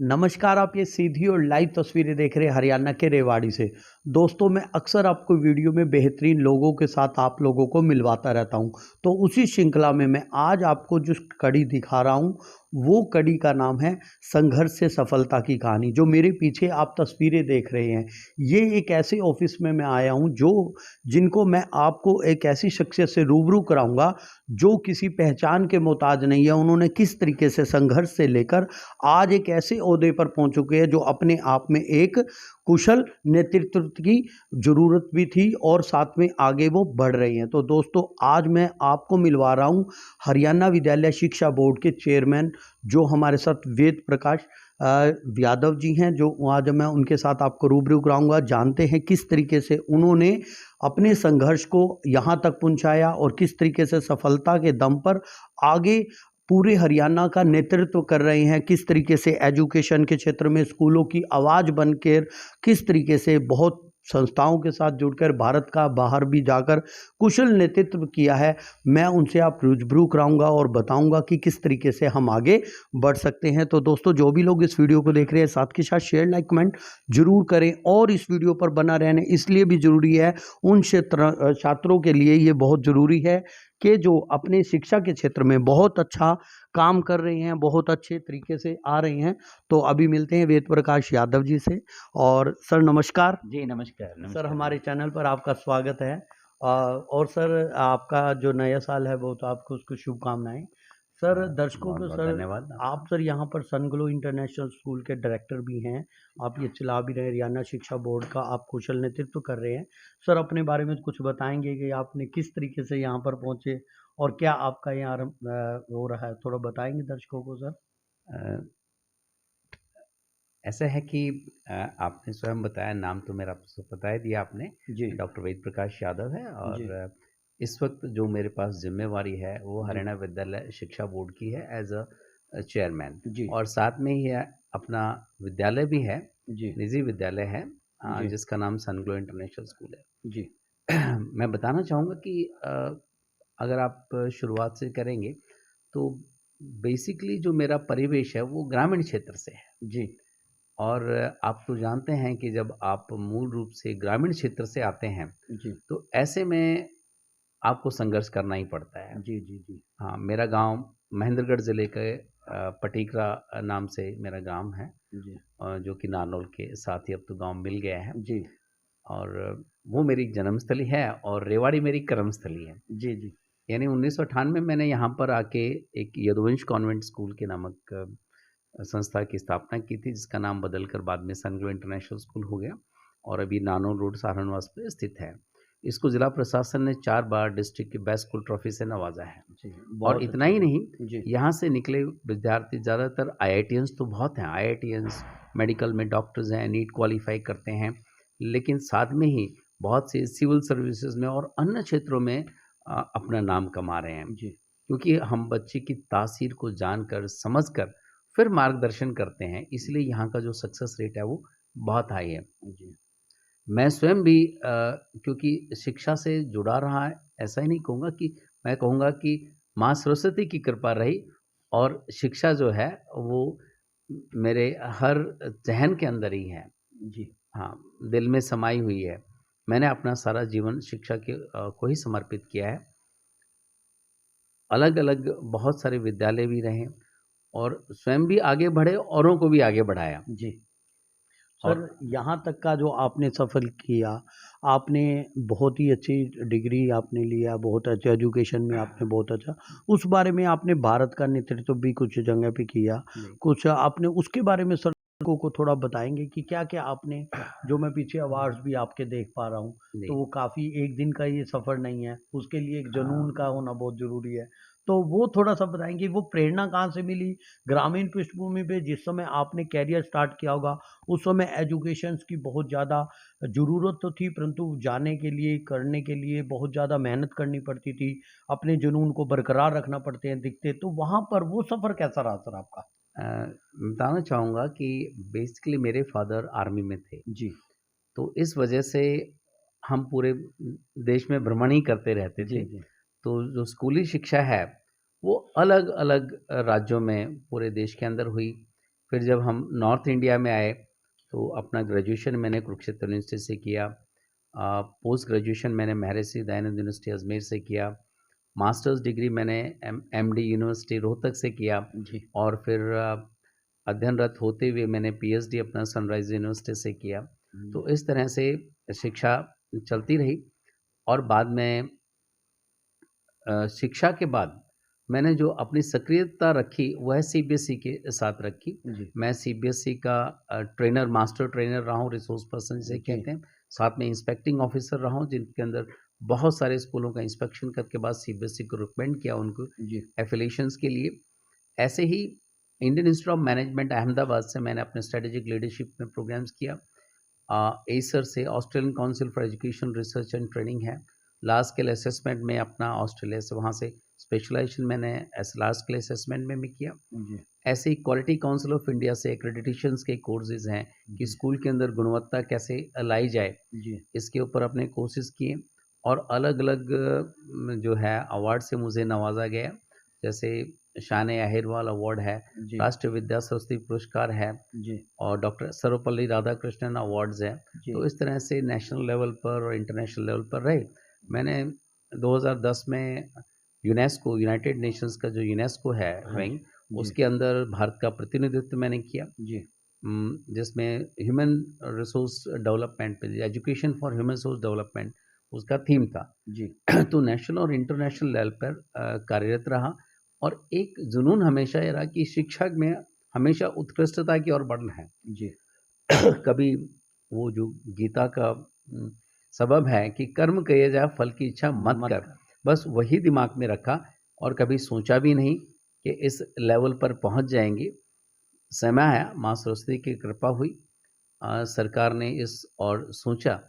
नमस्कार, आप ये सीधी और लाइव तस्वीरें देख रहे हैं हरियाणा के रेवाड़ी से। दोस्तों, मैं अक्सर आपको वीडियो में बेहतरीन लोगों के साथ आप लोगों को मिलवाता रहता हूं। तो उसी श्रृंखला में मैं आज आपको जो कड़ी दिखा रहा हूं, वो कड़ी का नाम है संघर्ष से सफलता की कहानी। जो मेरे पीछे आप तस्वीरें देख रहे हैं, ये एक ऐसे ऑफिस में मैं आया हूं जिनको मैं आपको एक ऐसी शख्सियत से रूबरू कराऊंगा जो किसी पहचान के मोहताज नहीं है। उन्होंने किस तरीके से संघर्ष से लेकर आज एक ऐसे ओहदे पर पहुंच चुके हैं जो अपने आप में एक कुशल नेतृत्व की ज़रूरत भी थी और साथ में आगे वो बढ़ रही हैं। तो दोस्तों, आज मैं आपको मिलवा रहा हूं हरियाणा विद्यालय शिक्षा बोर्ड के चेयरमैन जो हमारे साथ वेद प्रकाश यादव जी हैं। जो आज मैं उनके साथ आपको रूबरू कराऊंगा, जानते हैं किस तरीके से उन्होंने अपने संघर्ष को यहाँ तक पहुँचाया और किस तरीके से सफलता के दम पर आगे पूरे हरियाणा का नेतृत्व कर रहे हैं। किस तरीके से एजुकेशन के क्षेत्र में स्कूलों की आवाज़ बनकर, किस तरीके से बहुत संस्थाओं के साथ जुड़कर भारत का बाहर भी जाकर कुशल नेतृत्व किया है। मैं उनसे आप रूबरू कराऊंगा और बताऊंगा कि किस तरीके से हम आगे बढ़ सकते हैं। तो दोस्तों, जो भी लोग इस वीडियो को देख रहे हैं, साथ के साथ शेयर, लाइक, कमेंट जरूर करें। और इस वीडियो पर बना रहने इसलिए भी ज़रूरी है, उन छात्रों के लिए ये बहुत ज़रूरी है कि जो अपने शिक्षा के क्षेत्र में बहुत अच्छा काम कर रहे हैं, बहुत अच्छे तरीके से आ रहे हैं। तो अभी मिलते हैं वेद प्रकाश यादव जी से। और सर नमस्कार। जी, नमस्कार, सर, नमस्कार। हमारे चैनल पर आपका स्वागत है। और सर, आपका जो नया साल है वो तो आपको उसको शुभकामनाएं। सर, दर्शकों को बहुत-बहुत सर, धन्यवाद आपका। आप सर यहाँ पर सनग्लो इंटरनेशनल स्कूल के डायरेक्टर भी हैं। आप ये चला भी रहे हैं, हरियाणा शिक्षा बोर्ड का आप कुशल नेतृत्व कर रहे हैं। सर, अपने बारे में कुछ बताएंगे कि आपने किस तरीके से यहाँ पर पहुँचे और क्या आपका यहाँ हो रहा है, थोड़ा बताएंगे दर्शकों को सर। अ, ऐसा है कि आपने स्वयं बताया, नाम तो मेरा पता ही दिया आपने। जी डॉक्टर वेद प्रकाश यादव है जी और इस वक्त जो मेरे पास जिम्मेवारी है वो जी हरियाणा विद्यालय शिक्षा बोर्ड की है एज अ चेयरमैन। जी और साथ में ही अपना विद्यालय भी है, जी निजी विद्यालय है, जी जिसका नाम सनग्लो इंटरनेशनल स्कूल है। जी मैं बताना चाहूँगा कि अगर आप शुरुआत से करेंगे तो बेसिकली जो मेरा परिवेश है वो ग्रामीण क्षेत्र से है। जी और आप तो जानते हैं कि जब आप मूल रूप से ग्रामीण क्षेत्र से आते हैं जी तो ऐसे में आपको संघर्ष करना ही पड़ता है। जी जी जी हाँ, मेरा गांव महेंद्रगढ़ ज़िले के पटीकरा नाम से मेरा गांव है, जी जो कि नारनौल के साथ ही अब तो गांव मिल गया है। जी और वो मेरी जन्मस्थली है और रेवाड़ी मेरी कर्मस्थली है। जी जी यानी 1998 में मैंने यहाँ पर आके एक यदुवंश कॉन्वेंट स्कूल के नामक संस्था की स्थापना की थी, जिसका नाम बदलकर बाद में सनग्लो इंटरनेशनल स्कूल हो गया और अभी नानोर रोड सहारनवास पे स्थित है। इसको जिला प्रशासन ने 4 बार डिस्ट्रिक्ट की बेस्ट स्कूल ट्रॉफी से नवाजा है। जी, और बहुत इतना अच्छी ही बात। नहीं, जी यहाँ से निकले विद्यार्थी ज़्यादातर आईआईटियंस तो बहुत हैं, आईआईटियंस मेडिकल में डॉक्टर्स हैं, नीट क्वालिफाई करते हैं, लेकिन साथ में ही बहुत से सिविल सर्विसेज में और अन्य क्षेत्रों में अपना नाम कमा रहे हैं। जी क्योंकि हम बच्चे की तासीर को जानकर, समझकर फिर मार्गदर्शन करते हैं, इसलिए यहाँ का जो सक्सेस रेट है वो बहुत हाई है। जी मैं स्वयं भी क्योंकि शिक्षा से जुड़ा रहा है, ऐसा ही नहीं कहूँगा कि, मैं कहूँगा कि माँ सरस्वती की कृपा रही और शिक्षा जो है वो मेरे हर ज़हन के अंदर ही है। जी हाँ, दिल में समाई हुई है। मैंने अपना सारा जीवन शिक्षा के को ही समर्पित किया है। अलग-अलग बहुत सारे विद्यालय भी रहे और स्वयं भी आगे बढ़े, औरों को भी आगे बढ़ाया। जी और सर, यहाँ तक का जो आपने सफ़र किया, आपने बहुत ही अच्छी डिग्री आपने लिया, बहुत अच्छा एजुकेशन में आपने बहुत अच्छा, उस बारे में आपने भारत का नेतृत्व भी कुछ जगह पे किया। जी, कुछ आपने उसके बारे में सर को थोड़ा बताएँगे कि क्या-क्या आपने, जो मैं पीछे अवार्ड्स भी आपके देख पा रहा हूँ, जी। तो वो काफ़ी एक दिन का ये सफ़र नहीं है, उसके लिए एक जुनून का होना बहुत ज़रूरी है। तो वो थोड़ा-सा बताएँगे, वो प्रेरणा कहाँ से मिली? ग्रामीण पृष्ठभूमि पे जिस समय आपने करियर स्टार्ट किया होगा, उस समय एजुकेशंस की बहुत ज़्यादा ज़रूरत तो थी, परंतु जाने के लिए, करने के लिए बहुत ज़्यादा मेहनत करनी पड़ती थी, अपने जुनून को बरकरार रखना पड़ते हैं दिखते, तो वहाँ पर वो सफ़र कैसा रहा सर आपका? बताना चाहूँगा कि बेसिकली मेरे फादर आर्मी में थे, जी, तो इस वजह से हम पूरे देश में भ्रमण ही करते रहते जी, थे। जी, तो जो स्कूली शिक्षा है, वो अलग-अलग राज्यों में पूरे देश के अंदर हुई। फिर जब हम नॉर्थ इंडिया में आए तो अपना ग्रेजुएशन मैंने कुरुक्षेत्र यूनिवर्सिटी से किया, पोस्ट ग्रेजुएशन मैंने महर्षि दयानंद यूनिवर्सिटी अजमेर से किया, मास्टर्स डिग्री मैंने एमडी यूनिवर्सिटी रोहतक से किया जी। और फिर अध्ययनरत होते हुए मैंने पीएचडी अपना सनराइज यूनिवर्सिटी से किया। तो इस तरह से शिक्षा चलती रही और बाद में शिक्षा के बाद मैंने जो अपनी सक्रियता रखी वह सीबीएसई के साथ रखी। जी। मैं सीबीएसई का ट्रेनर, मास्टर ट्रेनर रहा हूँ, रिसोर्स पर्सन जिसे जी। कहते हैं। साथ में इंस्पेक्टिंग ऑफिसर रहा हूँ, जिनके अंदर बहुत सारे स्कूलों का इंस्पेक्शन करके बाद सीबीएसई को रिकमेंड किया उनको जी। एफिलिएशंस के लिए। ऐसे ही Indian Institute of Management Ahmedabad से मैंने अपने स्ट्रेटेजिक लीडरशिप में प्रोग्राम्स किया। एसर से Australian Council for Education Research and Training है। लार्ज स्केल असेसमेंट में अपना ऑस्ट्रेलिया से वहाँ से स्पेशलाइजेशन मैंने लार्ज स्केल असेसमेंट में भी किया। जी। ऐसे ही क्वालिटी काउंसिल ऑफ इंडिया से एक्रेडिटेशंस के कोर्सेज हैं कि स्कूल के अंदर गुणवत्ता कैसे लाई जाए, जी। इसके ऊपर अपने कोर्सेज किए और अलग अलग जो है अवार्ड से मुझे नवाजा गया। जैसे शान अहिरवाल अवार्ड है, जी। राष्ट्रीय विद्या सरस्वती पुरस्कार है जी। और डॉक्टर सर्वपल्ली राधाकृष्णन अवार्ड्स हैं। जी। तो इस तरह से नेशनल लेवल पर और इंटरनेशनल लेवल पर रहे। मैंने 2010 में यूनेस्को, यूनाइटेड नेशंस का जो यूनेस्को है विंग, जी। उसके अंदर भारत का प्रतिनिधित्व मैंने किया, जी। जिसमें ह्यूमन रिसोर्स डेवलपमेंट पे, education for human resource development उसका थीम था। जी। तो नेशनल और इंटरनेशनल लेवल पर कार्यरत रहा और एक जुनून हमेशा ये रहा कि शिक्षा में हमेशा उत्कृष्टता की ओर बढ़ना है। जी। कभी वो जो गीता का सबब है कि कर्म किए जाए फल की इच्छा मत कर, बस वही दिमाग में रखा और कभी सोचा भी नहीं कि इस लेवल पर पहुंच जाएंगे। समय आया, माँ सरस्वती की कृपा हुई, सरकार ने इस और सोचा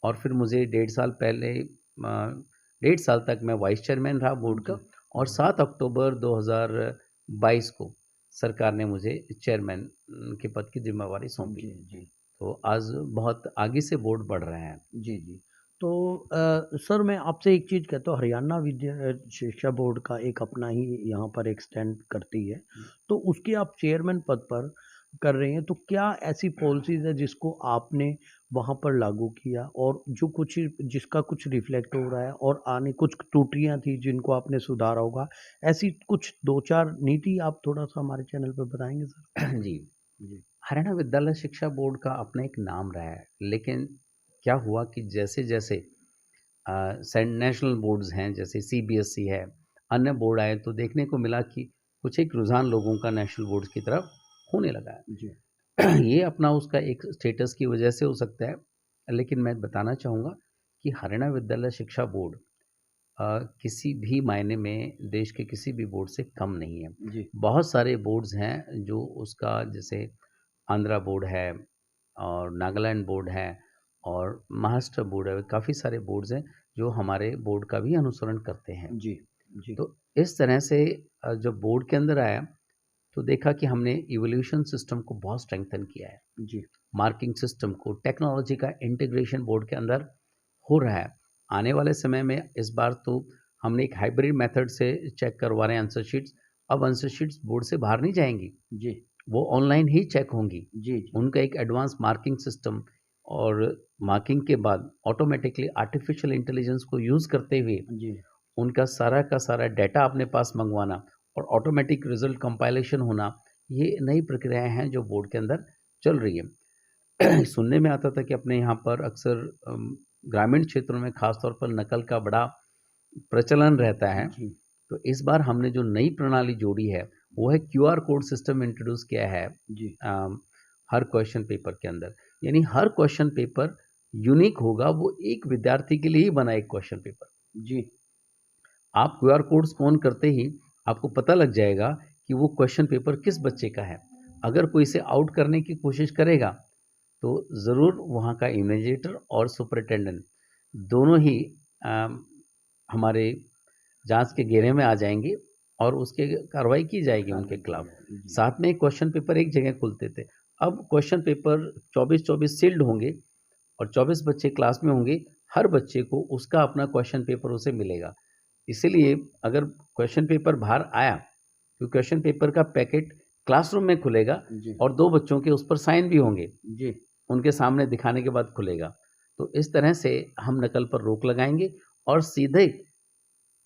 और फिर मुझे 1.5 साल पहले 1.5 साल तक मैं वाइस चेयरमैन रहा बोर्ड का और 7 अक्टूबर 2022 को सरकार ने मुझे चेयरमैन के पद की जिम्मेवारी सौंपी। जी। जी। तो आज बहुत आगे से बोर्ड बढ़ रहे हैं। जी। जी। तो सर मैं आपसे एक चीज़ कहता हूँ, हरियाणा विद्या शिक्षा बोर्ड का एक अपना ही यहाँ पर एक स्टैंड करती है, तो उसके आप चेयरमैन पद पर कर रहे हैं, तो क्या ऐसी पॉलिसीज़ है जिसको आपने वहाँ पर लागू किया और जो कुछ जिसका कुछ रिफ्लेक्ट हो रहा है और आने कुछ त्रुटियाँ थी जिनको आपने सुधारा होगा, ऐसी कुछ 2-4 नीति आप थोड़ा-सा हमारे चैनल पे बताएँगे सर? जी, जी। हरियाणा विद्यालय शिक्षा बोर्ड का अपना एक नाम रहा है, लेकिन क्या हुआ कि जैसे-जैसे नेशनल बोर्ड्स हैं, जैसे सीबीएसई है, अन्य बोर्ड आए तो देखने को मिला कि कुछ एक रुझान लोगों का नेशनल बोर्ड्स की तरफ होने लगा जी। है। ये अपना उसका एक स्टेटस की वजह से हो सकता है, लेकिन मैं बताना चाहूँगा कि हरियाणा विद्यालय शिक्षा बोर्ड किसी भी मायने में देश के किसी भी बोर्ड से कम नहीं है। जी। बहुत सारे बोर्ड्स हैं जो उसका, जैसे आंध्रा बोर्ड है और नागालैंड बोर्ड है और महाराष्ट्र बोर्ड है, काफ़ी सारे बोर्ड्स हैं जो हमारे बोर्ड का भी अनुसरण करते हैं। जी। जी। तो इस तरह से जब बोर्ड के अंदर आया तो देखा कि हमने इवोल्यूशन सिस्टम को बहुत स्ट्रेंथन किया है। जी। मार्किंग सिस्टम को, टेक्नोलॉजी का इंटीग्रेशन बोर्ड के अंदर हो रहा है। आने वाले समय में इस बार तो हमने एक हाइब्रिड मेथड से चेक करवा रहे हैं आंसर शीट्स। अब आंसर शीट्स बोर्ड से बाहर नहीं जाएंगी, जी। वो ऑनलाइन ही चेक होंगी। जी। जी। उनका एक एडवांस मार्किंग सिस्टम और मार्किंग के बाद ऑटोमेटिकली आर्टिफिशियल इंटेलिजेंस को यूज़ करते हुए जी। उनका सारा का सारा डाटा अपने पास मंगवाना और ऑटोमेटिक रिजल्ट कंपाइलेशन होना, ये नई प्रक्रियाएं हैं जो बोर्ड के अंदर चल रही है। सुनने में आता था कि अपने यहाँ पर अक्सर ग्रामीण क्षेत्रों में खास तौर पर नकल का बड़ा प्रचलन रहता है। जी। तो इस बार हमने जो नई प्रणाली जोड़ी है वो है क्यूआर कोड सिस्टम इंट्रोड्यूस किया है जी। हर क्वेश्चन पेपर के अंदर। यानी हर क्वेश्चन पेपर यूनिक होगा, वो एक विद्यार्थी के लिए ही बना एक क्वेश्चन पेपर। जी। आप क्यूआर कोड स्कैन करते ही आपको पता लग जाएगा कि वो क्वेश्चन पेपर किस बच्चे का है। अगर कोई इसे आउट करने की कोशिश करेगा तो ज़रूर वहाँ का इन्विजिलेटर और सुपरिटेंडेंट दोनों ही हमारे जांच के घेरे में आ जाएंगे और उसके कार्रवाई की जाएगी उनके खिलाफ। जी। साथ में क्वेश्चन पेपर एक जगह खुलते थे, अब क्वेश्चन पेपर 24-24 सील्ड होंगे और 24 बच्चे क्लास में होंगे। हर बच्चे को उसका अपना क्वेश्चन पेपर उसे मिलेगा। इसीलिए अगर क्वेश्चन पेपर बाहर आया तो क्वेश्चन पेपर का पैकेट क्लासरूम में खुलेगा जी, और 2 बच्चों के उस पर साइन भी होंगे, जी, उनके सामने दिखाने के बाद खुलेगा। तो इस तरह से हम नकल पर रोक लगाएँगे और सीधे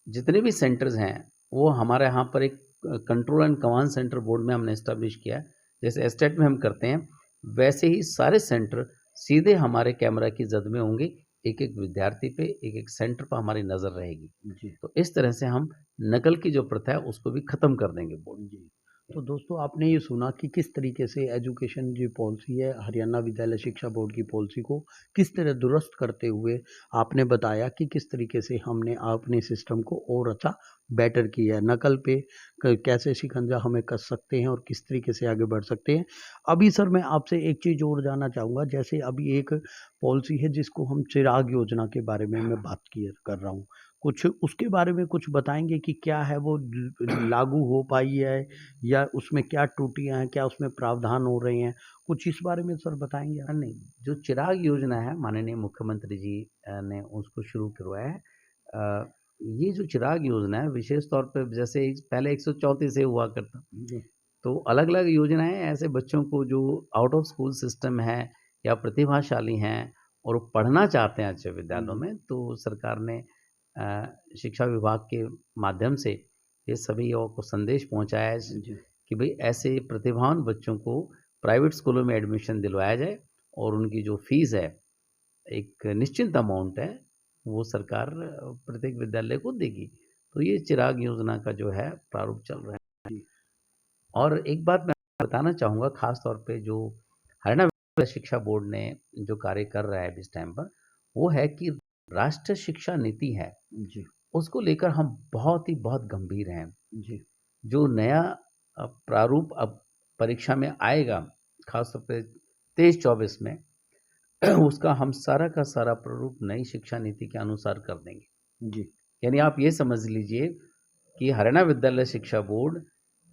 जितने भी सेंटर्स हैं, वो हमारे यहाँ पर एक control and command centre board में हमने एस्टेब्लिश किया है। जैसे एस्टेट में हम करते हैं, वैसे ही सारे सेंटर सीधे हमारे कैमरा की जद में होंगे। एक-एक विद्यार्थी पे, एक-एक सेंटर पे हमारी नज़र रहेगी। जी। तो इस तरह से हम नकल की जो प्रथा है, उसको भी ख़त्म कर देंगे बोर्ड। जी। तो दोस्तों आपने ये सुना कि किस तरीके से एजुकेशन जो पॉलिसी है हरियाणा विद्यालय शिक्षा बोर्ड की पॉलिसी को किस तरह दुरुस्त करते हुए आपने बताया कि किस तरीके से हमने अपने सिस्टम को और अच्छा बेटर किया है। नकल पे कैसे शिकंजा हमें कस सकते हैं और किस तरीके से आगे बढ़ सकते हैं। अभी सर मैं आपसे एक चीज़ और जानना चाहूँगा जैसे अभी एक पॉलिसी है जिसको हम चिराग योजना के बारे में मैं बात किया कर रहा हूँ। कुछ उसके बारे में कुछ बताएँगे कि क्या है वो लागू हो पाई है या उसमें क्या त्रुटियाँ हैं, क्या उसमें प्रावधान हो रहे हैं? कुछ इस बारे में सर बताएँगे आप? नहीं, जो चिराग योजना है माननीय मुख्यमंत्री जी ने उसको शुरू करवाया है। ये जो चिराग योजना है विशेष तौर पे जैसे पहले 134 से हुआ करता, जी, तो अलग-अलग योजनाएँ ऐसे बच्चों को जो आउट ऑफ स्कूल सिस्टम है या प्रतिभाशाली हैं और वो पढ़ना चाहते हैं अच्छे विद्यालयों जी, में, तो सरकार ने शिक्षा विभाग के माध्यम से ये सभी को संदेश पहुँचाया है जी, कि भई ऐसे प्रतिभावान बच्चों को प्राइवेट स्कूलों में एडमिशन दिलवाया जाए और उनकी जो फ़ीस है, एक निश्चित अमाउंट है, वो सरकार प्रत्येक विद्यालय को देगी। तो ये चिराग योजना का जो है प्रारूप चल रहा है। जी, और एक बात मैं बताना चाहूँगा ख़ास तौर पे जो हरियाणा विद्यालय शिक्षा बोर्ड ने जो कार्य कर रहा है अभी इस टाइम पर, वो है कि राष्ट्रीय शिक्षा नीति है, जी, उसको लेकर हम बहुत गंभीर हैं। जी, जो नया प्रारूप अब परीक्षा में आएगा, ख़ास तौर पे 23-24 में उसका हम सारा का सारा प्रारूप नई शिक्षा नीति के अनुसार कर देंगे। जी, यानी आप ये समझ लीजिए कि हरियाणा विद्यालय शिक्षा बोर्ड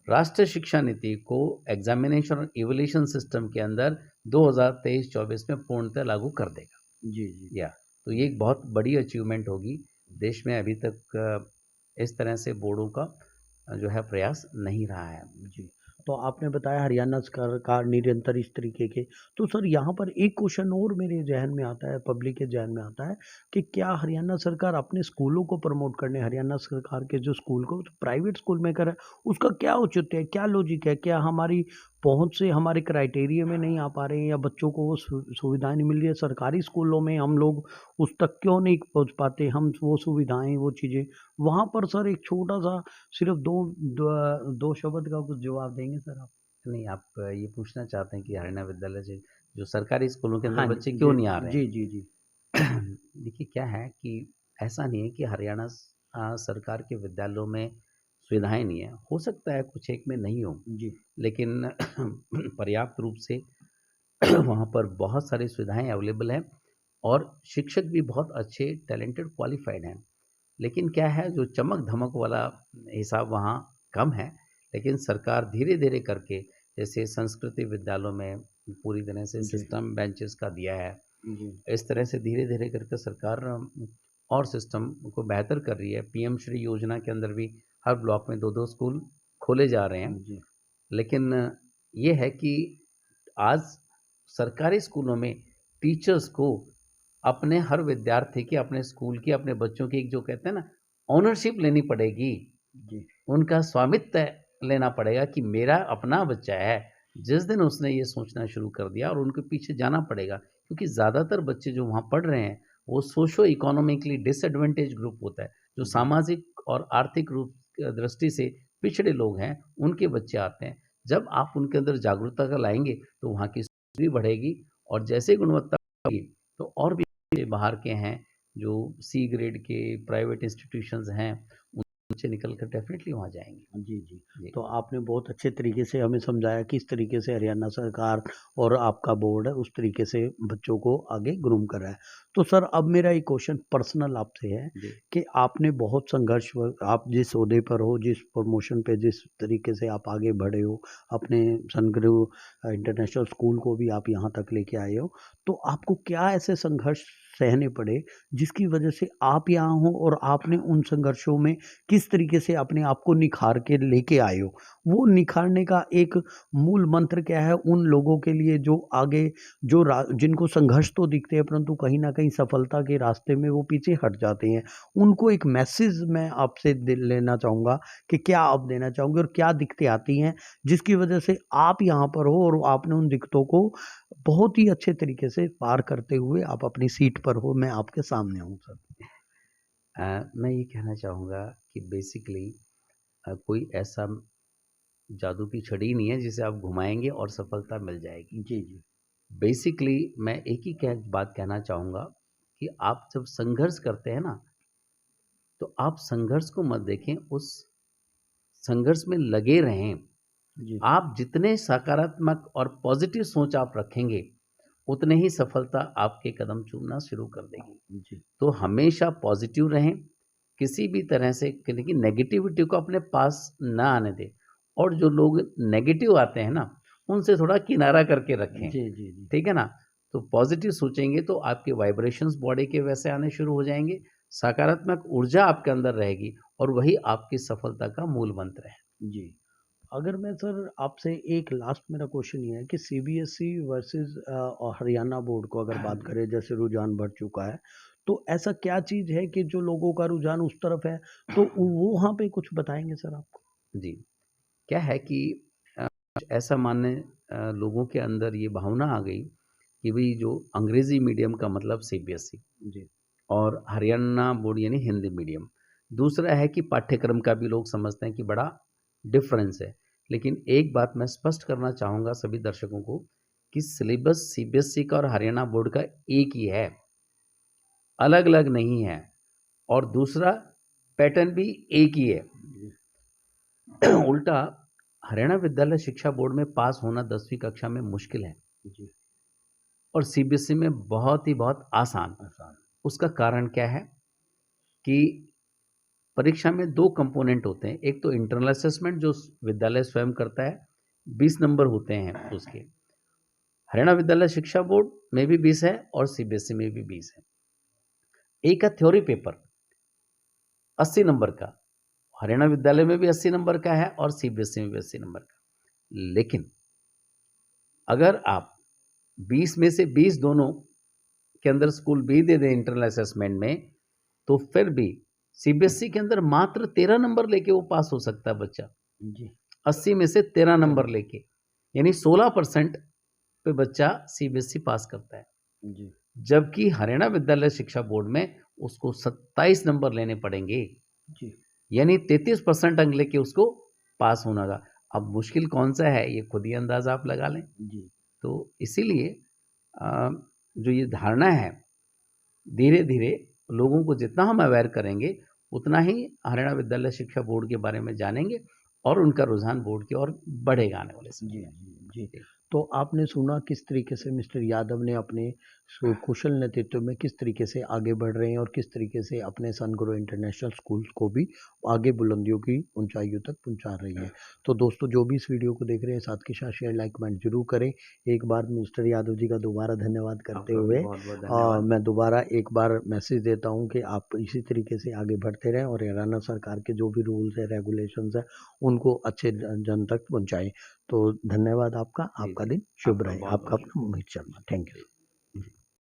राष्ट्रीय शिक्षा नीति को एग्जामिनेशन और इवैल्यूएशन सिस्टम के अंदर 2023-24 में पूर्णतः लागू कर देगा। जी, जी, या तो ये एक बहुत बड़ी अचीवमेंट होगी। देश में अभी तक इस तरह से बोर्डों का जो है प्रयास नहीं रहा है। जी। तो आपने बताया हरियाणा सरकार निरंतर इस तरीके के तो सर यहाँ पर एक क्वेश्चन और मेरे ज़हन में आता है, पब्लिक के ज़हन में आता है कि क्या हरियाणा सरकार अपने स्कूलों को प्रमोट करने हरियाणा सरकार के जो स्कूल को प्राइवेट स्कूल में करे, उसका क्या औचित्य है, क्या लॉजिक है? क्या हमारी पहुँच से हमारे क्राइटेरिया में नहीं आ पा रहे हैं या बच्चों को वो सुविधाएँ नहीं मिल रही है? सरकारी स्कूलों में हम लोग उस तक क्यों नहीं पहुँच पाते? हम वो सुविधाएँ, वो चीज़ें वहाँ पर सर एक छोटा-सा सिर्फ़ 2 शब्द का कुछ जवाब देंगे सर आप? नहीं, आप ये पूछना चाहते हैं कि हरियाणा विद्यालय से जो सरकारी स्कूलों के अंदर हाँ बच्चे जी, क्यों नहीं आ रहे हैं? जी, जी, जी। देखिए क्या है कि ऐसा नहीं है कि हरियाणा सरकार के विद्यालयों में सुविधाएँ नहीं है। हो सकता है कुछ एक में नहीं हो, जी, लेकिन पर्याप्त रूप से वहाँ पर बहुत सारी सुविधाएँ अवेलेबल हैं और शिक्षक भी बहुत अच्छे टैलेंटेड क्वालिफ़ाइड हैं। लेकिन क्या है जो चमक-धमक वाला हिसाब वहाँ कम है, लेकिन सरकार धीरे-धीरे करके जैसे संस्कृति विद्यालयों में पूरी तरह से जी, सिस्टम बेंचेस का दिया है। जी, इस तरह से धीरे-धीरे करके सरकार और सिस्टम को बेहतर कर रही है। पीएम श्री योजना के अंदर भी हर ब्लॉक में 2-2 स्कूल खोले जा रहे हैं। जी, लेकिन ये है कि आज सरकारी स्कूलों में टीचर्स को अपने हर विद्यार्थी की, अपने स्कूल की, अपने बच्चों की एक जो कहते हैं ना ओनरशिप लेनी पड़ेगी। जी, उनका स्वामित्व लेना पड़ेगा कि मेरा अपना बच्चा है। जिस दिन उसने ये सोचना शुरू कर दिया और उनके पीछे जाना पड़ेगा क्योंकि ज़्यादातर बच्चे जो वहाँ पढ़ रहे हैं, वो सोशो इकोनॉमिकली डिसएडवांटेज ग्रुप होता है। जो जी, सामाजिक और आर्थिक रूप दृष्टि से पिछड़े लोग हैं, उनके बच्चे आते हैं। जब आप उनके अंदर जागरूकता का लाएँगे, तो वहाँ की भी बढ़ेगी और जैसे ही गुणवत्ता बढ़ेगी, तो और भी बच्चे बाहर के हैं, जो सी ग्रेड के प्राइवेट इंस्टीट्यूशंस हैं, बच्चे निकल कर डेफ़िनिटली वहाँ जाएँगे। जी, जी। जी। तो आपने बहुत अच्छे तरीके से हमें समझाया किस तरीके से हरियाणा सरकार और आपका बोर्ड है, उस तरीके से बच्चों को आगे ग्रूम कर रहा है। तो सर अब मेरा एक क्वेश्चन पर्सनल आपसे है जी। कि आपने बहुत संघर्ष आप जिस ओहदे पर हो, जिस प्रमोशन पे जिस तरीके से आप आगे बढ़े हो, अपने सनगुरु इंटरनेशनल स्कूल को भी आप यहाँ तक लेके आए हो, तो आपको क्या ऐसे संघर्ष सहने पड़े, जिसकी वजह से आप यहाँ हो और आपने उन संघर्षों में किस तरीके से अपने आप को निखार के लेके आए हो। वो निखारने का एक मूल मंत्र क्या है उन लोगों के लिए जो आगे जो रा जिनको संघर्ष तो दिखते हैं परंतु कहीं न कहीं सफलता के रास्ते में वो पीछे हट जाते हैं। उनको एक मैसेज मैं आपसे दे लेना चाहूँगा कि क्या आप देना चाहोगे और क्या दिक्कतें आती हैं, जिसकी वजह से आप यहाँ पर हो और आपने उन दिक्कतों को बहुत ही अच्छे तरीके से पार करते हुए आप अपनी सीट पर हो, मैं आपके सामने हूँ सर। मैं ये कहना चाहूँगा कि बेसिकली कोई ऐसा जादू की छड़ी नहीं है जिसे आप घुमाएँगे और सफलता मिल जाएगी। जी, जी। बेसिकली मैं एक ही बात कहना चाहूँगा कि आप जब संघर्ष करते हैं ना, तो आप संघर्ष को मत देखें, उस संघर्ष में लगे रहें। जी, आप जितने सकारात्मक और पॉजिटिव सोच आप रखेंगे, उतने ही सफलता आपके कदम चूमना शुरू कर देगी। जी। तो हमेशा पॉजिटिव रहें, किसी भी तरह से कि नेगेटिविटी को अपने पास ना आने दें और जो लोग नेगेटिव आते हैं ना, उनसे थोड़ा किनारा करके रखें, जी, जी, जी। ठीक है ना? तो पॉजिटिव सोचेंगे तो आपके वाइब्रेशंस बॉडी के वैसे आने शुरू हो जाएँगे, सकारात्मक ऊर्जा आपके अंदर रहेगी और वही आपकी सफलता का मूल मंत्र है। जी। अगर मैं सर आपसे एक लास्ट मेरा क्वेश्चन ये है कि सीबीएसई वर्सेस और हरियाणा बोर्ड को अगर बात करें जैसे रुझान बढ़ चुका है, तो ऐसा क्या चीज़ है कि जो लोगों का रुझान उस तरफ है, तो वो वहाँ पे कुछ बताएँगे सर आपको? जी, क्या है कि अ, ऐसा मानने लोगों के अंदर ये भावना आ गई कि भई जो अंग्रेज़ी मीडियम का मतलब सीबीएसई जी, और हरियाणा बोर्ड यानी हिंदी मीडियम। दूसरा है कि पाठ्यक्रम का भी लोग समझते हैं कि बड़ा डिफ़रेंस है। लेकिन एक बात मैं स्पष्ट करना चाहूँगा सभी दर्शकों को कि सिलेबस सीबीएसई का और हरियाणा बोर्ड का एक ही है, अलग-अलग नहीं है और दूसरा पैटर्न भी एक ही है। जी, उल्टा हरियाणा विद्यालय शिक्षा बोर्ड में पास होना 10वीं कक्षा में मुश्किल है जी, और सीबीएसई में बहुत ही बहुत आसान। आसान। उसका कारण क्या है कि परीक्षा में 2 कंपोनेंट होते हैं। एक तो इंटरनल असेसमेंट जो विद्यालय स्वयं करता है, 20 नंबर होते हैं उसके। हरियाणा विद्यालय शिक्षा बोर्ड में भी 20 है और सीबीएसई में भी 20 है। एक है थ्योरी पेपर 80 नंबर का। हरियाणा विद्यालय में भी 80 नंबर का है और सीबीएसई में भी 80 नंबर का। लेकिन अगर आप 20 में से 20 दोनों के अंदर स्कूल भी दे दें इंटरनल असेसमेंट में, तो फिर भी सीबीएसई के अंदर मात्र 13 नंबर लेके वो पास हो सकता है बच्चा। जी, 80 में से 13 नंबर लेके, यानी 16% पे बच्चा सीबीएसई पास करता है। जी, जबकि हरियाणा विद्यालय शिक्षा बोर्ड में उसको 27 नंबर लेने पड़ेंगे, जी, यानी 33% अंक लेके उसको पास होना होगा। अब मुश्किल कौन सा है, ये खुद ही अंदाज़ा आप लगा लें। जी, तो इसीलिए जो ये धारणा है, धीरे-धीरे लोगों को जितना हम अवेयर करेंगे, उतना ही हरियाणा विद्यालय शिक्षा बोर्ड के बारे में जानेंगे और उनका रुझान बोर्ड की ओर बढ़ेगा आने वाले समय जी, में। जी, जी। जी, तो आपने सुना किस तरीके से मिस्टर यादव ने अपने कुशल नेतृत्व में किस तरीके से आगे बढ़ रहे हैं और किस तरीके से अपने सनगुरु इंटरनेशनल स्कूल को भी आगे बुलंदियों की ऊंचाइयों तक पहुंचा रही हैं। तो दोस्तों जो भी इस वीडियो को देख रहे हैं साथ के साथ शेयर लाइक कमेंट जरूर करें। एक बार मिस्टर यादव जी का दोबारा धन्यवाद करते आपका भी हुए बहुत-बहुत धन्यवाद। मैं दोबारा एक बार मैसेज देता हूं कि आप इसी तरीके से आगे बढ़ते रहें और हरियाणा सरकार के जो भी रूल्स है रेगुलेशंस है उनको अच्छे जन तक पहुंचाएं। तो धन्यवाद आपका, जी, आपका जी। दिन शुभ आपका रहे। आपका बहुत-बहुत अपना शुक्रिया। मोहित शर्मा। Thank you.